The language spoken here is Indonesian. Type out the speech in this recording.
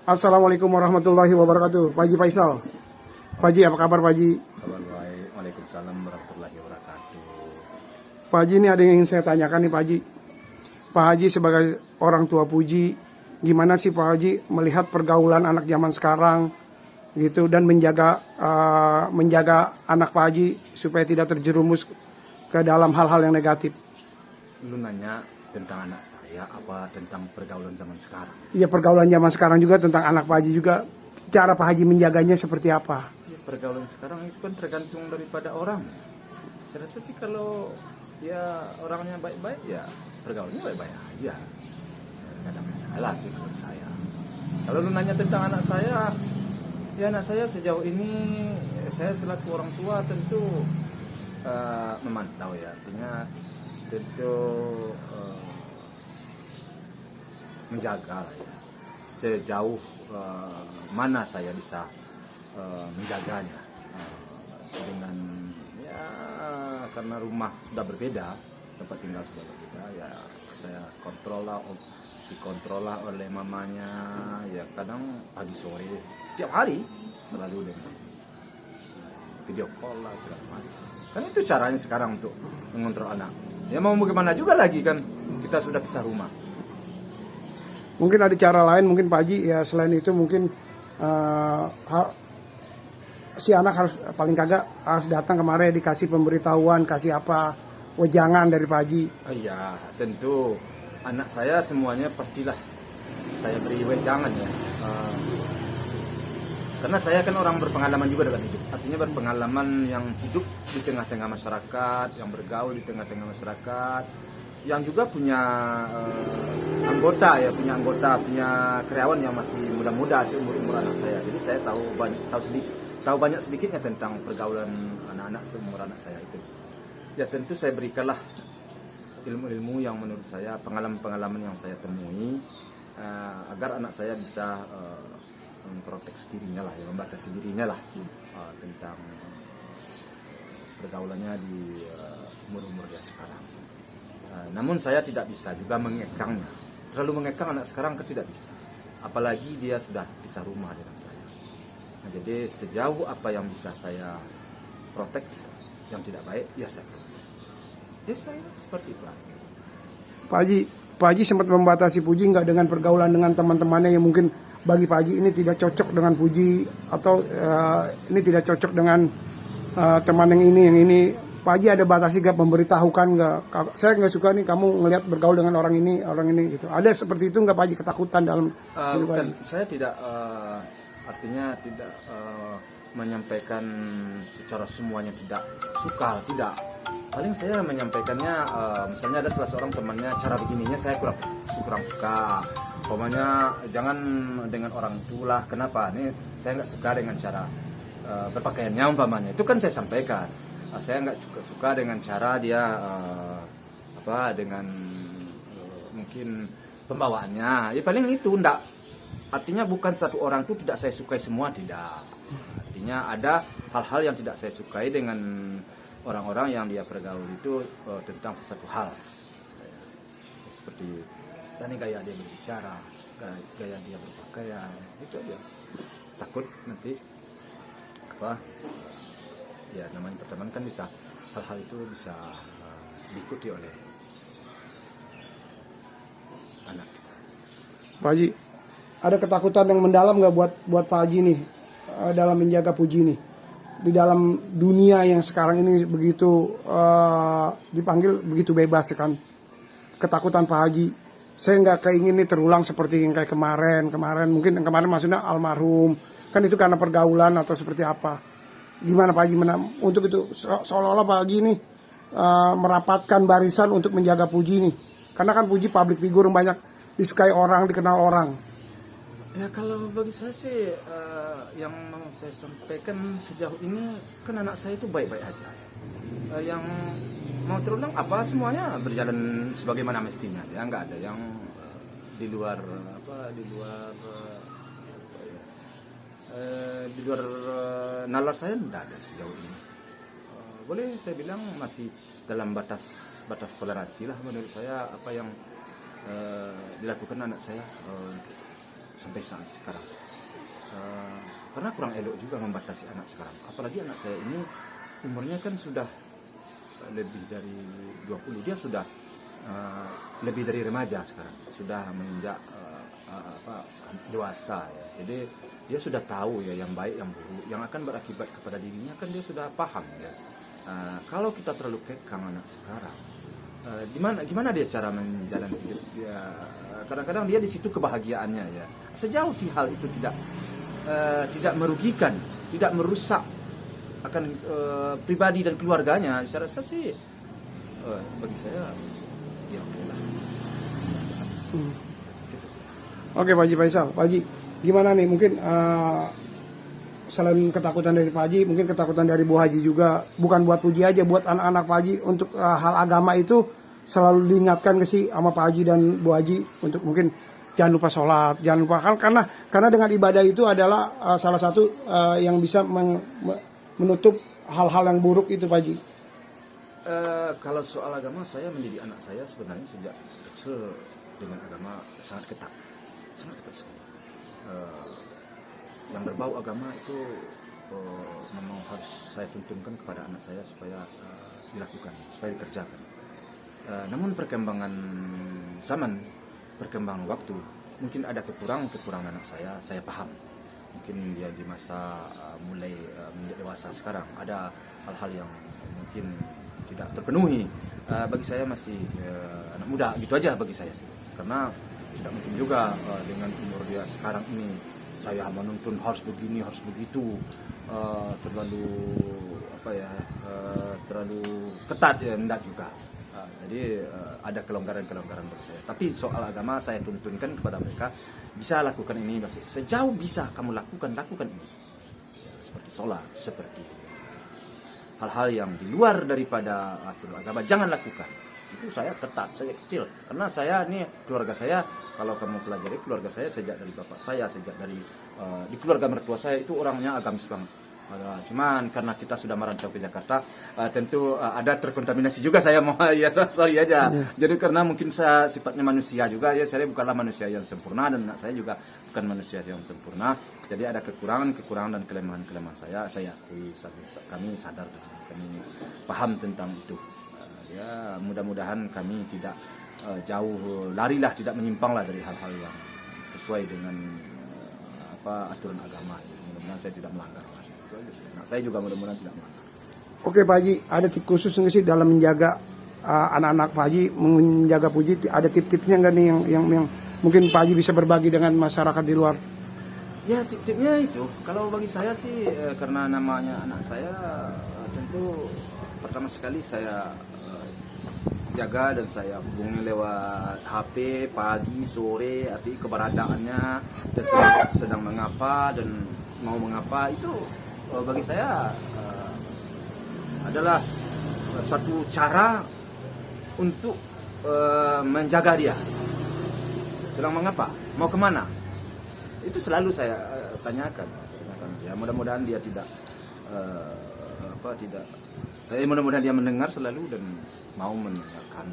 Assalamualaikum warahmatullahi wabarakatuh. Pak Haji Faisal. Pak Haji, apa kabar Pak Haji? Kabar baik. Waalaikumsalam warahmatullahi wabarakatuh. Pak Haji, ini ada yang ingin saya tanyakan nih Pak Haji. Pak Haji sebagai orang tua Puji, gimana sih Pak Haji melihat pergaulan anak zaman sekarang gitu dan menjaga anak Pak Haji supaya tidak terjerumus ke dalam hal-hal yang negatif? Lu nanya tentang anak saya apa tentang pergaulan zaman sekarang? Iya, pergaulan zaman sekarang juga tentang anak Pak Haji juga. Cara Pak Haji menjaganya seperti apa? Ya, pergaulan sekarang itu kan tergantung daripada orang. Saya rasa sih kalau ya orangnya baik-baik ya pergaulannya baik-baik aja. Nggak ada masalah sih menurut saya. Kalau lu nanya tentang anak saya, ya anak saya sejauh ini saya selaku orang tua tentu memantau ya, artinya tentu menjaga lah ya, sejauh mana saya bisa menjaganya dengan ya karena rumah sudah berbeda, tempat tinggal sudah berbeda ya, saya kontrol lah, dikontrol lah oleh mamanya ya, kadang pagi sore setiap hari selalu dengan video call lah segala macam. Kan itu caranya sekarang untuk mengontrol anak. Ya mau bagaimana juga lagi kan, kita sudah pisah rumah. Mungkin ada cara lain mungkin Pak Haji ya, selain itu mungkin si anak harus paling kagak harus datang kemarin dikasih pemberitahuan, kasih apa wejangan dari Pak Haji. Iya tentu anak saya semuanya pastilah saya beri wejangan ya, karena saya kan orang berpengalaman juga dalam hidup, artinya berpengalaman yang hidup di tengah-tengah masyarakat, yang bergaul di tengah-tengah masyarakat, yang juga punya anggota, punya karyawan yang masih muda-muda seumur anak saya. Jadi saya tahu banyak sedikitnya tentang pergaulan anak-anak seumur anak saya itu. Ya tentu saya berikanlah ilmu-ilmu yang menurut saya, pengalaman-pengalaman yang saya temui, agar anak saya bisa memproteksi dirinya lah, ya, membatasi dirinya lah tentang pergaulannya di umur-umur dia sekarang. Namun saya tidak bisa juga mengekangnya. Terlalu mengekang anak sekarang kan tidak bisa. Apalagi dia sudah pisah rumah dengan saya. Nah, jadi sejauh apa yang bisa saya proteksi, yang tidak baik, ya saya protek. Ya saya seperti itu. Pak Haji sempat membatasi Puji nggak dengan pergaulan dengan teman-temannya yang mungkin bagi Pak Haji ini tidak cocok dengan Puji, atau ini tidak cocok dengan teman yang ini. Pak Haji ada batasi nggak, memberitahukan nggak? Saya nggak suka nih kamu ngelihat bergaul dengan orang ini gitu. Ada seperti itu nggak Pak Haji, ketakutan dalam hidup Pak Haji? Saya tidak artinya tidak menyampaikan secara semuanya tidak suka, tidak. Paling saya menyampaikannya, misalnya ada salah seorang temannya cara begininya saya kurang suka. Pokoknya jangan dengan orang itulah. Kenapa? Ini saya nggak suka dengan cara berpakaiannya umpamanya. Itu kan saya sampaikan. Saya nggak suka dengan cara dia dengan mungkin pembawaannya. Ya paling itu enggak. Artinya bukan satu orang itu tidak saya sukai semua, tidak. Artinya ada hal-hal yang tidak saya sukai dengan orang-orang yang dia pergaul itu tentang sesuatu hal. Seperti ini gaya dia berbicara, gaya dia berpakaian, itu aja. Takut nanti ya namanya pertemanan kan bisa, hal-hal itu bisa diikuti oleh anak kita. Pak Haji, ada ketakutan yang mendalam nggak buat Pak Haji nih dalam menjaga Puji nih di dalam dunia yang sekarang ini begitu dipanggil begitu bebas kan? Ketakutan Pak Haji, saya nggak keingin nih terulang seperti yang kayak kemarin mungkin yang kemarin maksudnya almarhum kan, itu karena pergaulan atau seperti apa? Gimana Pak Haji untuk itu, seolah-olah Pak Haji nih merapatkan barisan untuk menjaga Puji nih, karena kan Puji public figure yang banyak disukai orang, dikenal orang. Ya kalau bagi saya sih yang mau saya sampaikan sejauh ini kan anak saya itu baik-baik aja. Yang mau terulang apa semuanya berjalan sebagaimana mestinya, ya nggak ada yang di luar nalar saya, tidak ada sejauh ini. Boleh saya bilang masih dalam batas toleransi lah menurut saya apa yang dilakukan anak saya. sampai saat sekarang. Karena kurang elok juga membatasi anak sekarang. Apalagi anak saya ini umurnya kan sudah lebih dari 20, dia sudah lebih dari remaja sekarang, sudah menginjak dewasa ya. Jadi dia sudah tahu ya yang baik yang buruk, yang akan berakibat kepada dirinya kan dia sudah paham ya. Kalau kita terlalu kekang anak sekarang, gimana dia cara menjalani hidup dia? Kadang-kadang dia di situ kebahagiaannya ya. Sejauh hal itu tidak merugikan, tidak merusak akan pribadi dan keluarganya, saya rasa sih bagi saya ya oke lah. Gitu sih. Oke Pak Haji Faisal, Pak Haji gimana nih mungkin selain ketakutan dari Pak Haji, mungkin ketakutan dari Bu Haji juga, bukan buat Puji aja, buat anak-anak Pak Haji untuk hal agama itu selalu diingatkan ke si sama Pak Haji dan Bu Haji untuk mungkin jangan lupa sholat, jangan lupa karena dengan ibadah itu adalah salah satu yang bisa menutup hal-hal yang buruk itu Pak Haji. Kalau soal agama, saya mendidik anak saya sebenarnya sejak kecil dengan agama sangat ketat sekali. Yang berbau agama itu memang harus saya tuntunkan kepada anak saya supaya dilakukan, supaya dikerjakan. Namun perkembangan zaman, perkembangan waktu, mungkin ada kekurangan anak saya paham. Mungkin dia di masa mulai menjadi dewasa sekarang, ada hal-hal yang mungkin tidak terpenuhi. Bagi saya masih anak muda, gitu aja bagi saya sih. Karena tidak mungkin juga dengan umur dia sekarang ini saya menuntun harus begini, harus begitu, terlalu terlalu ketat ya, enggak juga. Jadi ada kelonggaran bagi saya. Tapi soal agama saya tuntunkan kepada mereka, bisa lakukan ini, sejauh bisa kamu lakukan ini. Seperti sholat, seperti hal-hal yang di luar daripada aturan agama jangan lakukan. Itu saya ketat, saya kecil. Karena saya ini keluarga saya, kalau kamu pelajari keluarga saya sejak dari bapak saya, sejak dari di keluarga mertua saya itu orangnya agamis banget. Cuman karena kita sudah merantau ke Jakarta, tentu ada terkontaminasi juga saya mau ya sorry aja. Jadi karena mungkin saya sifatnya manusia juga ya, saya bukanlah manusia yang sempurna dan anak saya juga bukan manusia yang sempurna. Jadi ada kekurangan dan kelemahan saya akui, kami sadar dan kami paham tentang itu. Ya mudah-mudahan kami tidak jauh larilah, tidak menyimpanglah dari hal-hal yang sesuai dengan aturan agama. Mudah-mudahan saya tidak melanggar. Nah, saya juga mudah-mudahan tidak melanggar. Oke Pak Haji, ada tip khusus nggak sih dalam menjaga anak-anak Pak Haji, menjaga Puji? Ada tip-tipnya nggak nih yang mungkin Pak Haji bisa berbagi dengan masyarakat di luar? Ya tip-tipnya itu, kalau bagi saya sih karena namanya anak saya, tentu pertama sekali saya jaga dan saya hubungi lewat HP pagi, sore, arti keberadaannya dan sedang mengapa dan mau mengapa, itu bagi saya adalah satu cara untuk menjaga dia. Sedang mengapa, mau kemana, itu selalu saya tanyakan. Ya mudah-mudahan dia mudah-mudahan dia mendengar selalu dan mau mendengarkan.